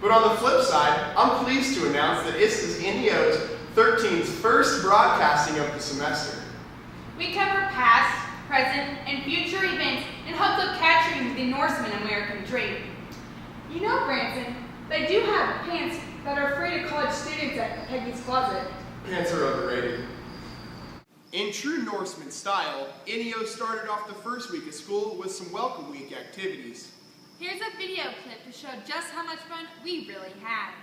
But on the flip side, I'm pleased to announce that this is NEO's 13th first broadcasting of the semester. We cover past, present, and future events in hopes of capturing the Norseman American dream. You know, Branson, they do have pants that are free to college students at Peggy's Closet. Pants are overrated. In true Norseman style, NEO started off the first week of school with some welcome week activities. Here's a video clip to show just how much fun we really had.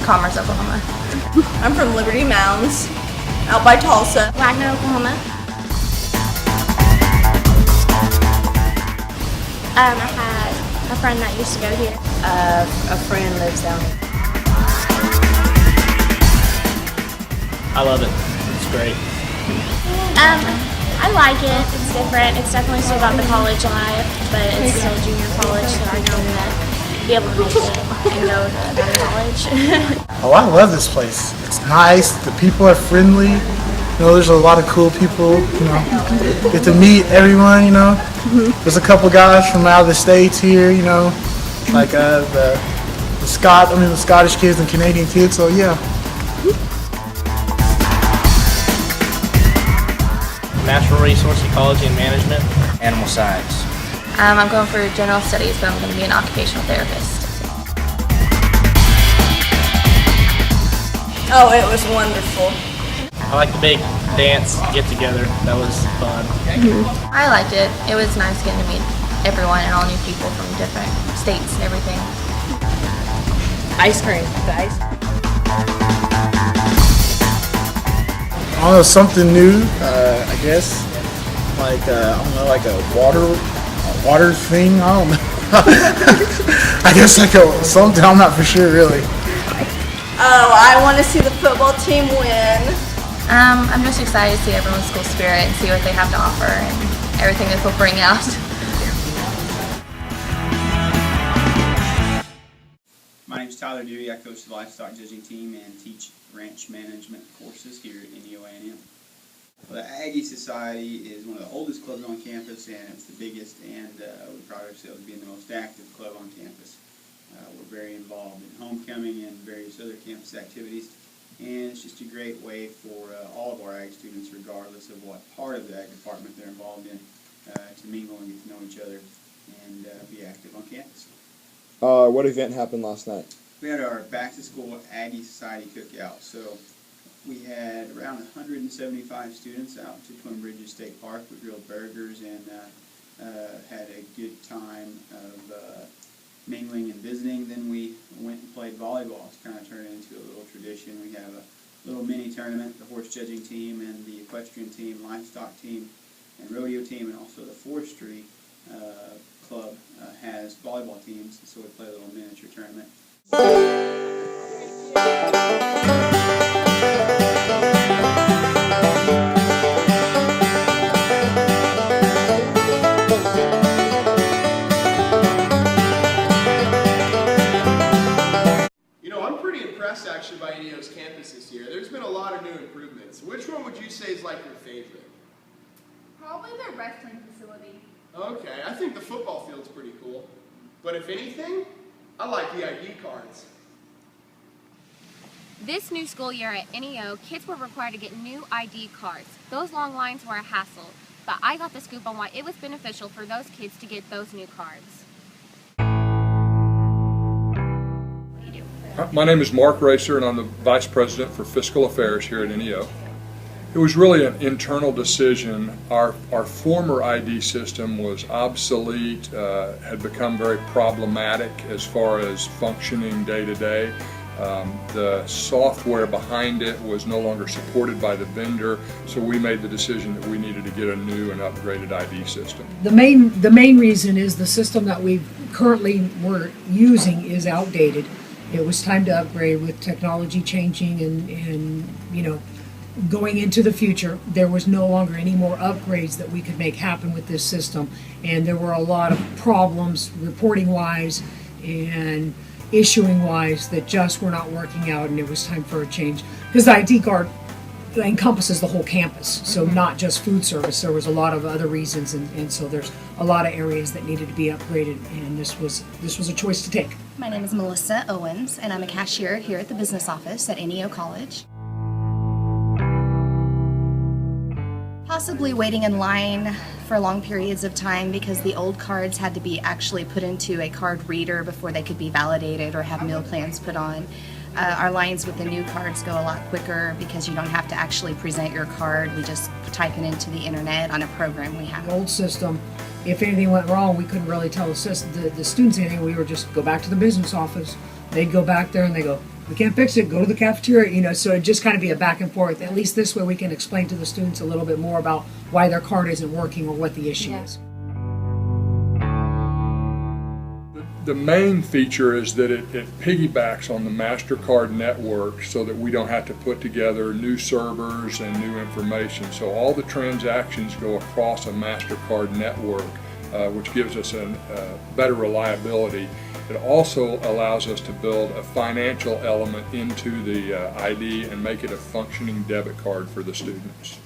Commerce, Oklahoma. I'm from Liberty Mounds, out by Tulsa. Wagner, Oklahoma. I had a friend that used to go here. A friend lives down here. I love it. It's great. I like it. It's different. It's definitely still got the college life, but it's still junior college, so I know I'm gonna be able to make it and go to another college. Oh, I love this place. It's nice. The people are friendly. You know, there's a lot of cool people. You know, get to meet everyone. You know, there's a couple guys from out of the states here. You know, like the Scottish kids and Canadian kids. So yeah. Natural Resource Ecology and Management. Animal Science. I'm going for general studies, but I'm going to be an occupational therapist. Oh, it was wonderful. I like the big dance get-together. That was fun. I liked it. It was nice getting to meet everyone and all new people from different states and everything. Ice cream. The ice. I don't know, something new. I guess like I don't know, like a water thing. I don't know. I guess like something. I'm not for sure really. Oh, I want to see the football team win. I'm just excited to see everyone's school spirit and see what they have to offer and everything that they'll bring out. My name is Tyler Dewey. I coach the livestock judging team and teach ranch management courses here at NEO A&M. Well, the Aggie Society is one of the oldest clubs on campus, and it's the biggest, and we pride ourselves being the most active club on campus. We're very involved in homecoming and various other campus activities, and it's just a great way for all of our Ag students, regardless of what part of the Ag department they're involved in, to mingle and get to know each other and be active on campus. What event happened last night? We had our back-to-school Aggie Society cookout. So we had around 175 students out to Twin Bridges State Park. We grilled burgers and had a good time of mingling and visiting. Then we went and played volleyball. It's kind of turned into a little tradition. We have a little mini tournament. The horse judging team and the equestrian team, livestock team, and rodeo team, and also the forestry club has volleyball teams, so we play a little miniature tournament. You know, I'm pretty impressed actually by NEO's campus this year. There's been a lot of new improvements. Which one would you say is like your favorite? Probably their wrestling facility. Okay, I think the football field's pretty cool. But if anything, I like the ID cards. This new school year at NEO, kids were required to get new ID cards. Those long lines were a hassle, but I got the scoop on why it was beneficial for those kids to get those new cards. What do you do? My name is Mark Racer, and I'm the Vice President for Fiscal Affairs here at NEO. It was really an internal decision. Our former ID system was obsolete, had become very problematic as far as functioning day to day. The software behind it was no longer supported by the vendor, so we made the decision that we needed to get a new and upgraded ID system. The main reason is the system that we currently were using is outdated. It was time to upgrade with technology changing and you know, going into the future. There was no longer any more upgrades that we could make happen with this system, and there were a lot of problems reporting wise and issuing wise that just were not working out, and it was time for a change because the ID card encompasses the whole campus, so not just food service. There was a lot of other reasons, and so there's a lot of areas that needed to be upgraded, and this was a choice to take. My name is Melissa Owens, and I'm a cashier here at the business office at NEO College. Possibly waiting in line for long periods of time because the old cards had to be actually put into a card reader before they could be validated or have meal plans put on. Our lines with the new cards go a lot quicker because you don't have to actually present your card. We just type it into the internet on a program we have. The old system, if anything went wrong, we couldn't really tell the students anything. We would just go back to the business office. They'd go back there and they go, we can't fix it, go to the cafeteria, so it'd just kind of be a back and forth. At least this way we can explain to the students a little bit more about why their card isn't working or what the issue is. The main feature is that it piggybacks on the MasterCard network so that we don't have to put together new servers and new information. So all the transactions go across a MasterCard network, which gives us a better reliability. It also allows us to build a financial element into the ID and make it a functioning debit card for the students.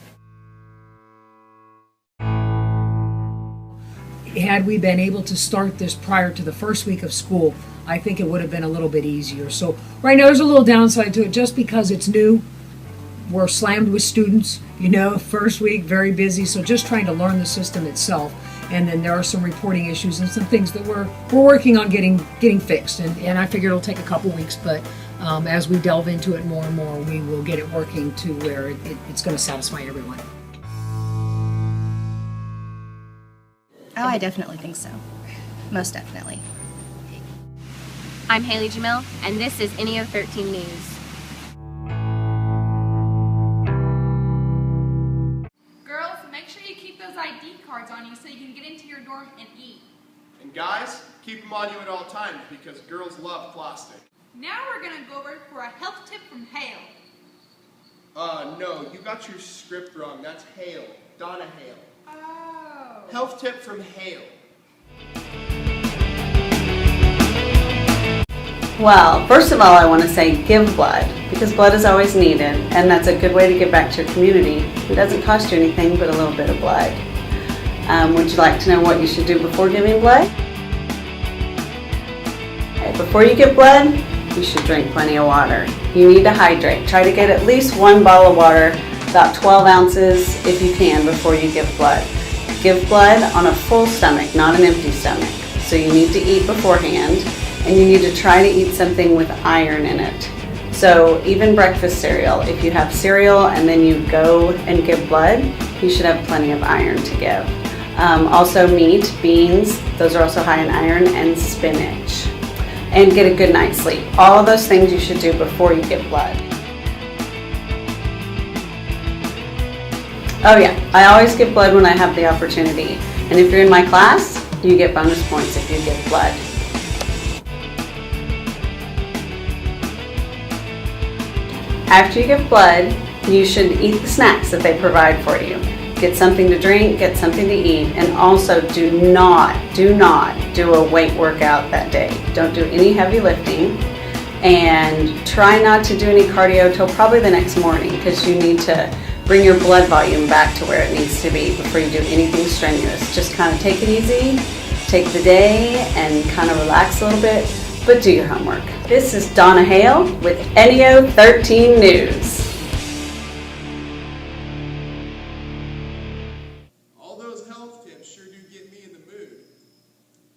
Had we been able to start this prior to the first week of school, I think it would have been a little bit easier. So right now there's a little downside to it just because it's new. We're slammed with students, first week, very busy, so just trying to learn the system itself. And then there are some reporting issues and some things that we're working on getting fixed. And I figure it'll take a couple weeks, but as we delve into it more and more, we will get it working to where it's going to satisfy everyone. Oh, I definitely think so. Most definitely. I'm Haley Jamil, and this is NEO 13 News. Girls, make sure you keep those ID cards on you so you can get into your dorm and eat. And guys, keep them on you at all times because girls love plastic. Now we're going to go over for a health tip from Hale. No, you got your script wrong. That's Hale. Donna Hale. Oh. Health tip from Hale. Well, first of all, I want to say give blood, because blood is always needed, and that's a good way to give back to your community. It doesn't cost you anything but a little bit of blood. Would you like to know what you should do before giving blood? Okay, before you give blood, you should drink plenty of water. You need to hydrate. Try to get at least 1 bottle of water, about 12 ounces if you can, before you give blood. Give blood on a full stomach, not an empty stomach. So you need to eat beforehand, and you need to try to eat something with iron in it. So even breakfast cereal, if you have cereal and then you go and give blood, you should have plenty of iron to give. Also meat, beans, those are also high in iron, and spinach. And get a good night's sleep. All of those things you should do before you give blood. Oh yeah, I always give blood when I have the opportunity. And if you're in my class, you get bonus points if you give blood. After you give blood, you should eat the snacks that they provide for you. Get something to drink, get something to eat, and also do not do a weight workout that day. Don't do any heavy lifting, and try not to do any cardio till probably the next morning, because you need to bring your blood volume back to where it needs to be before you do anything strenuous. Just kind of take it easy, take the day, and kind of relax a little bit, but do your homework. This is Donna Hale with NEO 13 News. All those health tips sure do get me in the mood.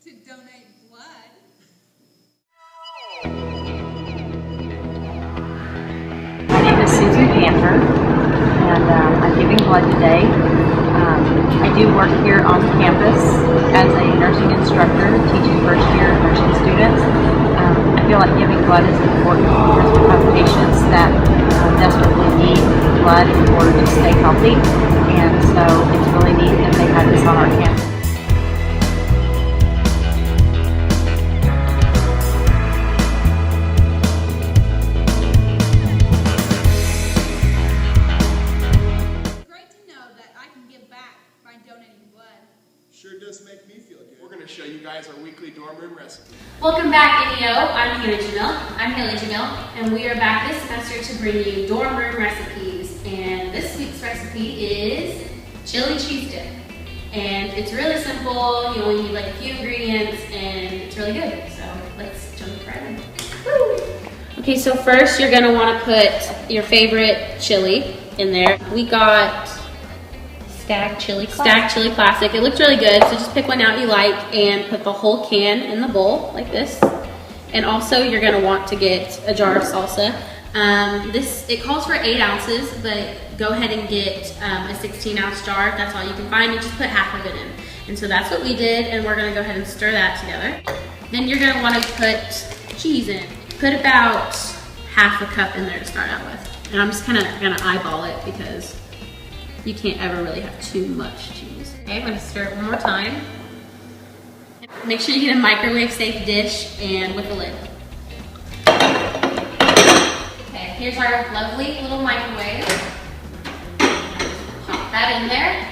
To donate blood. My name is Susan Panther, and I'm giving blood today. I do work here on campus as a nursing instructor, teaching first-year nursing students. I feel like giving blood is important because we have patients that desperately need blood in order to stay healthy, and so it's really neat that they have this on our campus. Sure does make me feel good. We're going to show you guys our weekly dorm room recipe. Welcome back, NEO. I'm Haley Jamil, and we are back this semester to bring you dorm room recipes. and this week's recipe is chili cheese dip. And it's really simple, you only need like a few ingredients, and it's really good. So let's jump right in. Woo! Okay, so first you're gonna wanna put your favorite chili in there. We got Stag Chili Classic. It looks really good, so just pick one out you like and put the whole can in the bowl like this. And also you're gonna want to get a jar of salsa. It calls for 8 ounces, but go ahead and get a 16-ounce jar. If that's all you can find, and just put half of it in. And so that's what we did, and we're gonna go ahead and stir that together. Then you're gonna wanna put cheese in. Put about half a cup in there to start out with. And I'm just kinda gonna eyeball it because you can't ever really have too much cheese. Okay, I'm gonna stir it one more time. Make sure you get a microwave-safe dish and with a lid. Okay, here's our lovely little microwave. Pop that in there.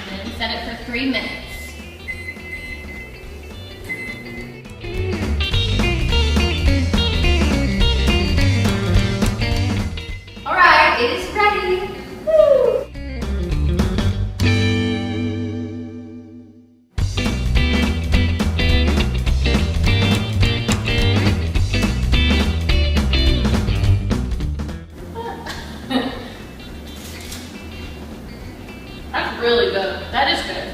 And then set it for 3 minutes. All right, it is ready. Woo! That's really good. That is good.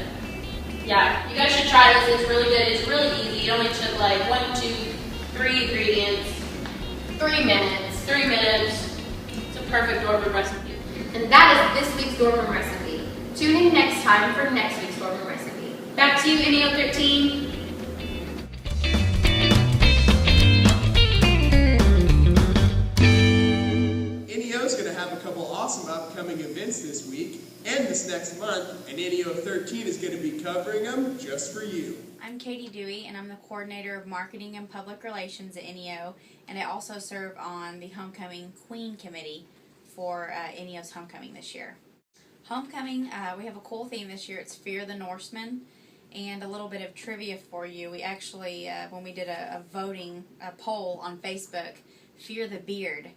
Yeah, you guys should try this. It's really good. It's really easy. It only took like 1, 2, 3 ingredients, 3 minutes. 3 minutes. It's a perfect dorm recipe. And that is this week's dorm room recipe. Tune in next time for next week's dorm room recipe. Back to you, NEO 13. NEO is going to have a couple awesome upcoming events this week and this next month, and NEO 13 is going to be covering them just for you. I'm Katie Dewey, and I'm the coordinator of marketing and public relations at NEO, and I also serve on the Homecoming Queen Committee for NEO's Homecoming this year. Homecoming, we have a cool theme this year. It's Fear the Norsemen, and a little bit of trivia for you. We actually, when we did a poll on Facebook, Fear the Beard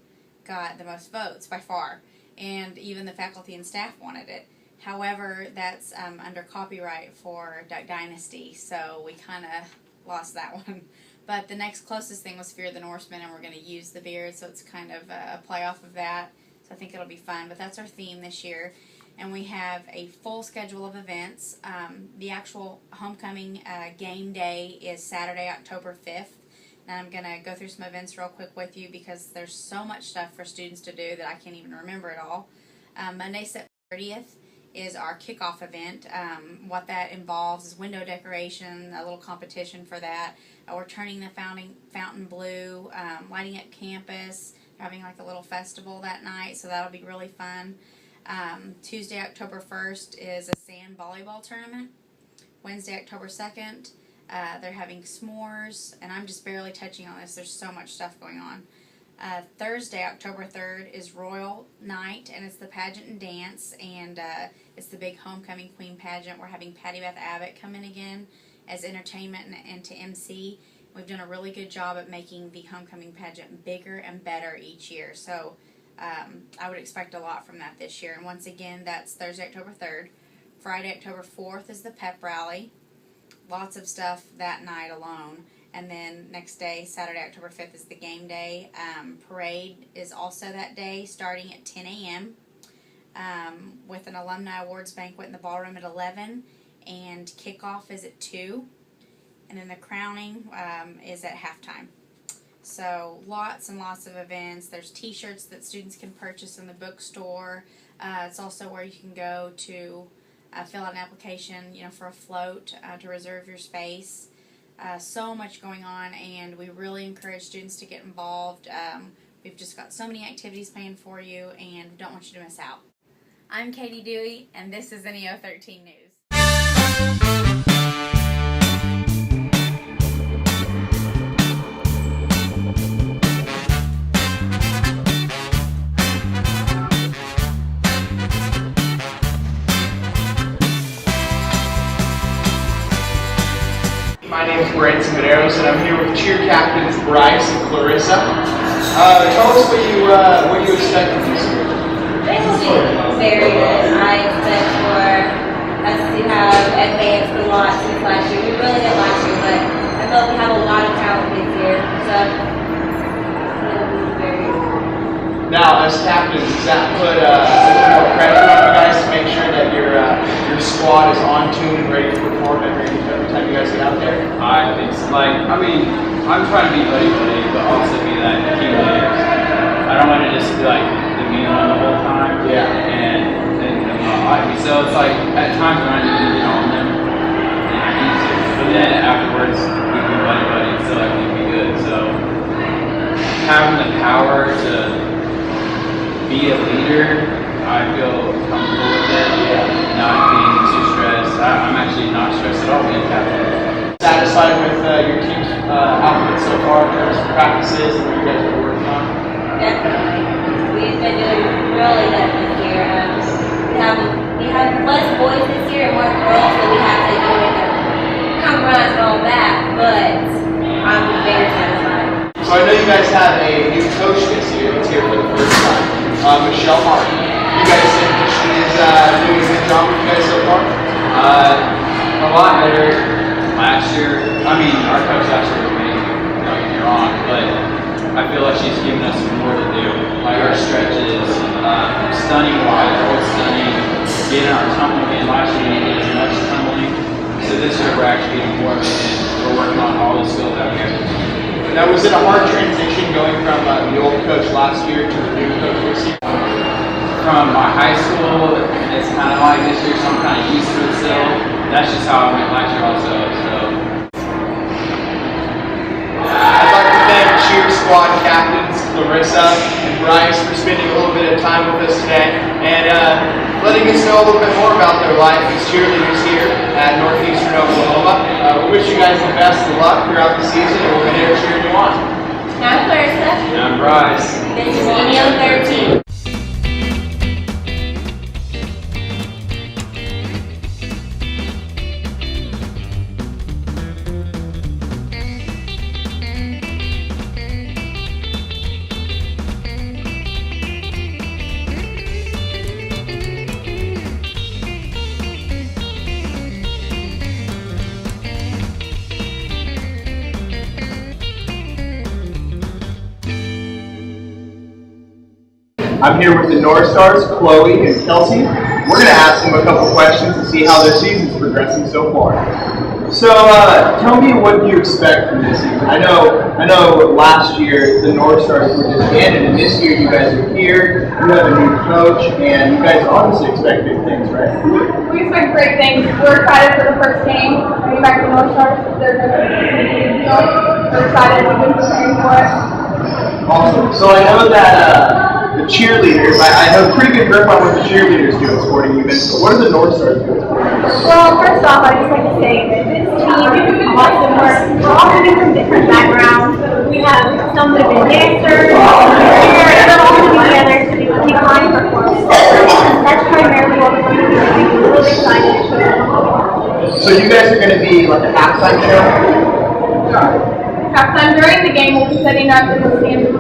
got the most votes by far, and even the faculty and staff wanted it. However, that's under copyright for Duck Dynasty, so we kind of lost that one. But the next closest thing was Fear the Norsemen, and we're going to use the beard, so it's kind of a play off of that. So I think it'll be fun, but that's our theme this year. And we have a full schedule of events. The actual homecoming game day is Saturday, October 5th. And I'm going to go through some events real quick with you because there's so much stuff for students to do that I can't even remember it all. Monday, September 30th is our kickoff event. What that involves is window decoration, a little competition for that. We're turning the fountain blue, lighting up campus, having like a little festival that night, so that'll be really fun. Tuesday, October 1st is a sand volleyball tournament. Wednesday, October 2nd, they're having s'mores, and I'm just barely touching on this. There's so much stuff going on. Thursday, October 3rd is Royal Night, and it's the pageant and dance, and it's the big Homecoming Queen pageant. We're having Patty Beth Abbott come in again as entertainment and to MC. We've done a really good job at making the Homecoming pageant bigger and better each year, so I would expect a lot from that this year. And once again, that's Thursday, October 3rd. Friday, October 4th is the pep rally. Lots of stuff that night alone. And then next day, Saturday, October 5th, is the game day. Parade is also that day, starting at 10 a.m. With an alumni awards banquet in the ballroom at 11, and kickoff is at 2. And then the crowning is at halftime. So lots and lots of events. There's t-shirts that students can purchase in the bookstore. It's also where you can go to fill out an application, for a float to reserve your space. So much going on, and we really encourage students to get involved. We've just got so many activities planned for you, and don't want you to miss out. I'm Katie Dewey, and this is NEO 13 News. My name is Branson Medeiros, and I'm here with cheer captains Bryce and Clarissa. Tell us what you expect from this year. It will be very good. I expect for us to have advanced a lot since last year. We really did last year, but I feel like we have a lot of talent this year. So it'll be very good. Now, as captains, does that put a little more pressure on you guys to make sure that your squad is on tune and ready to perform every time you guys get out there? I think so. I'm trying to be buddy, but also be that team leader. I don't want to just be like the mean one the whole time. Yeah. And them not like me. So it's like at times when I need to get on them, and I need to. But then afterwards, we can be buddy and still everything be good. So having the power to be a leader, I feel comfortable with it. Yeah. Not being too stressed. I'm actually not stressed at all being captain. Satisfied with your team's output so far in terms of practices and what you guys are working on? Definitely. We've been doing really good this year. We have less boys this year and more girls, so we have to do the compromise and all that, but I'm very satisfied. So I know you guys have a new coach this year that's here for the first time, Michelle Martin. You guys think that she is doing a good job with you guys so far? A lot better. Last year, our coach last year was amazing, don't get me wrong, but I feel like she's given us more to do. Like our stretches, stunning wise, always stunning, getting our tumbling in. Last year we didn't get as much tumbling, so this year we're actually getting more of it, and we're working on all the skills that we have to do. Now, was it a hard transition going from the old coach last year to the new coach this year? From my high school, it's kind of like this year, so I'm kind of used to it still. That's just how I went last year also, so. I'd like to thank cheer squad captains Clarissa and Bryce for spending a little bit of time with us today and letting us know a little bit more about their life as cheerleaders here at Northeastern Oklahoma. We wish you guys the best of luck throughout the season, and we'll be there cheering you on. I'm Clarissa. And I'm Bryce. This is NEO 13. I'm here with the North Stars, Chloe and Kelsey. We're going to ask them a couple questions to see how their season's progressing so far. So, tell me what you expect from this season. I know last year the North Stars were disbanded, and this year you guys are here, you have a new coach, and you guys obviously expect big things, right? We expect great things. We're excited for the first game. Bringing back the North Stars. They're going to be a big deal. We're excited. We've been preparing for it. Awesome. So I know that the cheerleaders, I have a pretty good grip on what the cheerleaders do at sporting events, but what do the North Stars do at sporting events? Well, first off, I'd just like to say that this team, lots of us, we're all coming from different backgrounds. We have some that have been dancers, and they're all coming together to do decline performance. That's primarily what we're going to be doing. We're really excited to show them. So you guys are going to be like a halftime show? Halftime during the game, we'll be setting up in the stands.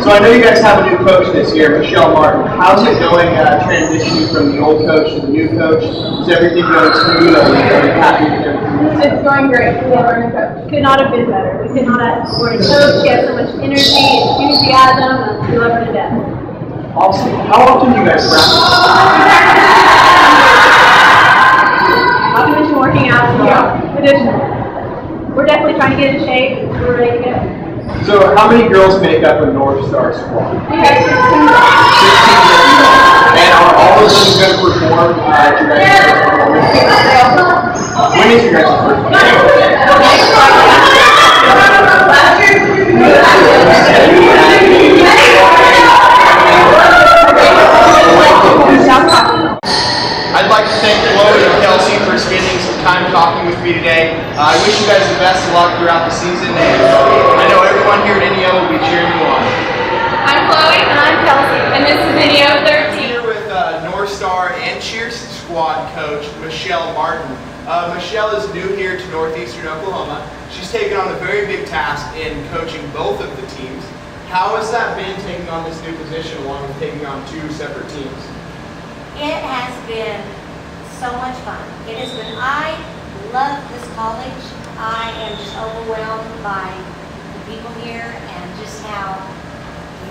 So I know you guys have a new coach this year, Michelle Martin. How's it going transitioning from the old coach to the new coach? Is everything going smooth? Are you happy with everything? It's going great. We have our new coach. Could not have been better. We could not have scored a coach. She has so much energy, enthusiasm, and we love her to death. Awesome. How often do you guys practice? Not to mention working out as well. Additionally. We're definitely trying to get in shape. We're ready to go. So how many girls make up a North Star squad? We have 16 girls. 16 girls. And are all of them going to perform at your guys' performance? When is your guys' first one? I'd like to thank Chloe and Kelsey for spending some time talking with me today. I wish you guys the best of luck throughout the season, and I know everyone here at NEO will be cheering you on. I'm Chloe. And I'm Kelsey. And this is NEO 13. Here with North Star and Cheer Squad coach Michelle Martin. Michelle is new here to Northeastern Oklahoma. She's taken on a very big task in coaching both of the teams. How has that been taking on this new position along with taking on 2 separate teams? It has been so much fun. I love this college. I am just overwhelmed by the people here and just how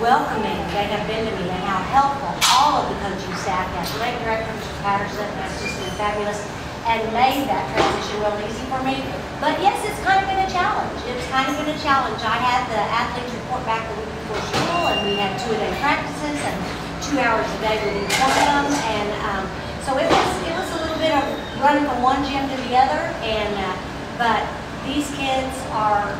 welcoming they have been to me and how helpful all of the coaching staff, that athletic director, Mr. Patterson, has just been fabulous and made that transition real easy for me. But yes, it's kind of been a challenge. It's kind of been a challenge. I had the athletes report back the week before school, and we had 2-a-day practices and 2 hours a day with each one of them. And so it was a little bit of running from one gym to the other. And but these kids are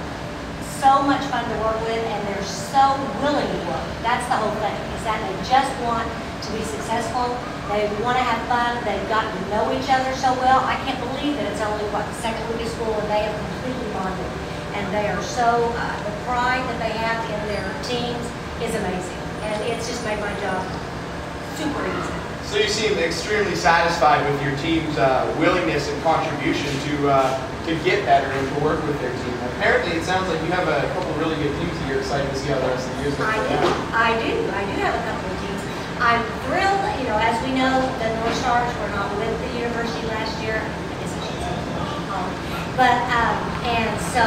so much fun to work with, and they're so willing to work. That's the whole thing, is that they just want to be successful. They want to have fun. They've gotten to know each other so well. I can't believe that it's only, the second week of school, and they have completely bonded. And they are so, the pride that they have in their teams is amazing. And it's just made my job super easy. So you seem extremely satisfied with your team's willingness and contribution to get better and to work with their team. Apparently, it sounds like you have a couple really good teams that you're excited to see how the rest of the year's going to play out. I do have a couple of teams. I'm thrilled, as we know, the North Stars were not with the university last year. I guess I should say college. But, and so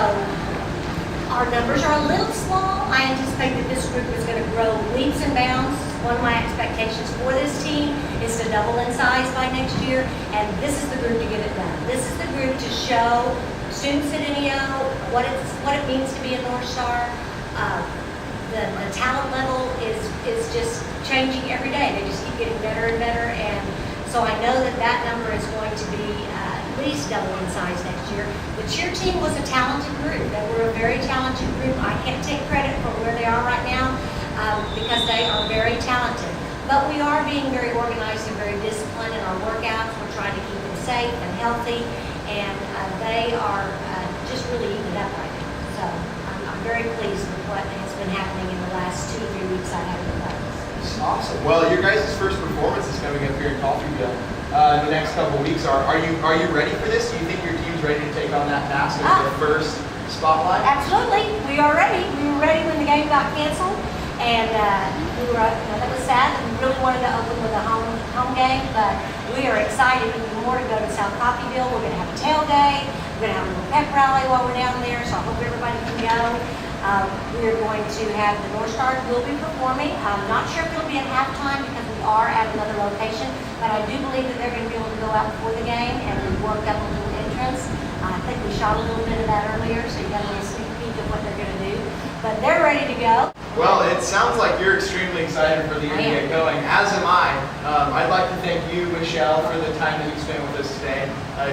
our numbers are a little small. I anticipate that this group is going to grow leaps and bounds. One of my expectations for this team is to double in size by next year, and this is the group to get it done. This is the group to show students at NEO what it means to be a North Star. The talent level is just changing every day. They just keep getting better and better, and so I know that number is going to be at least double in size next year. The cheer team was a talented group. They were a very talented group. I can't take credit for where they are right now because they are very talented. But we are being very organized and very disciplined in our workouts. We're trying to keep them safe and healthy, and they are just really eating it up right now. So I'm very pleased with what has been happening in the last 2 to 3 weeks I've had in practice. That's awesome. Well, your guys' first performance is coming up here in Coffeyville the next couple of weeks. Are you ready for this? Do you think your team's ready to take on that task of the first spotlight? Absolutely. We are ready. We were ready when the game got canceled, and we were. That was sad. We really wanted to open with a home game, but we are excited even more to go to South Coffeyville. We're going to have a tailgate. We're going to have a little pep rally while we're down there, so I hope everybody can go. We are going to have the North Stars will be performing. I'm not sure if it'll be at halftime because we are at another location, but I do believe that they're going to be able to go out before the game, and we worked up a little entrance. I think we shot a little bit of that earlier, so you got a little sneak peek of what they're going to do. But they're ready to go. Well, it sounds like you're extremely excited for the year to get going, as am I. I'd like to thank you, Michelle, for the time that you spent with us today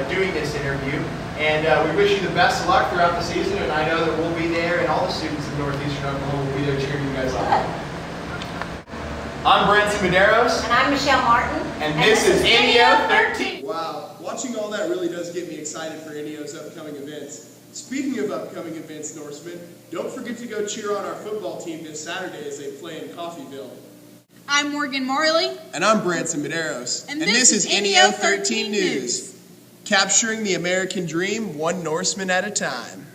doing this interview. And we wish you the best of luck throughout the season, and I know that we'll be there, and all the students of Northeastern Oklahoma will be there cheering you guys on. I'm Branson Medeiros. And I'm Michelle Martin. And this is NEO 13. Wow, watching all that really does get me excited for NEO's upcoming events. Speaking of upcoming events, Norsemen, don't forget to go cheer on our football team this Saturday as they play in Coffeyville. I'm Morgan Morley. And I'm Branson Medeiros. And this is NEO 13 News. Capturing the American dream, one Norseman at a time.